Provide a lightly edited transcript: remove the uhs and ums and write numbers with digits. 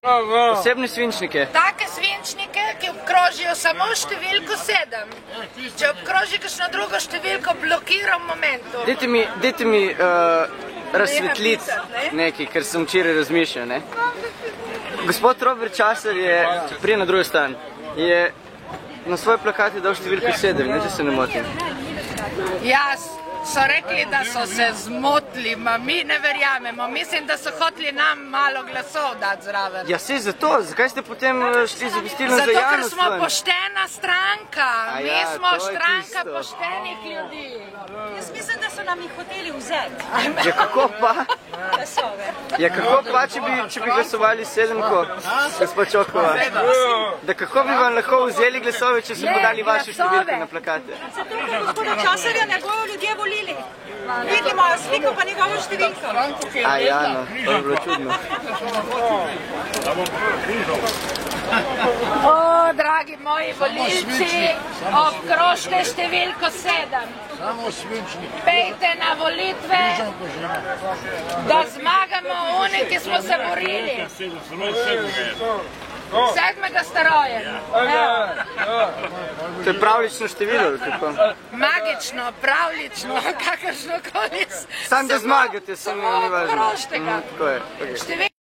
Osebne svinčnike. Take svinčnike, ki obkrožijo samo številko 7. Če obkroži kakšno drugo številko, blokiram momentu. Dajte mi razsvetliti nekaj, ker sem včeraj razmišljal, ne? Gospod Robert Časar je, prije na drugi stran, je na svoj plakat dal številko 7, ne, če se ne motim. Jaz so rekli, da so se zmotili, mi ne verjamemo. Mislim, da so hoteli nam malo glasov dati zraven. Ja, saj zato, zakaj ste potem šli z obvestilom za Zato, ker javnost? smo poštena stranka. A Mi ja, smo to je stranka tisto. poštenih ljudi. Jaz mislim, da so nam jih hoteli vzeti. Ja, kako pa? Glasove. Ja, kako pa, če bi glasovali 7-ko, gospod Čokova? Da kako bi vam lahko vzeli glasove, če so podali vaše številke na plakate? Zato, ker gospoda Časarja ne bojo ljudje volili. Vidimo sliko pa njegovo številko. A ja, no, to je bilo čudno. O, dragi moji volilci, obkrožite številko 7. Pejte na volitve, da zmagamo oni, ki smo se borili. 7. starojen. To je pravlično število, kako? Magično, pravlično, kakršnokoli. Sam da zmagate, samo ni važno. Obkrožite ga. Tako je.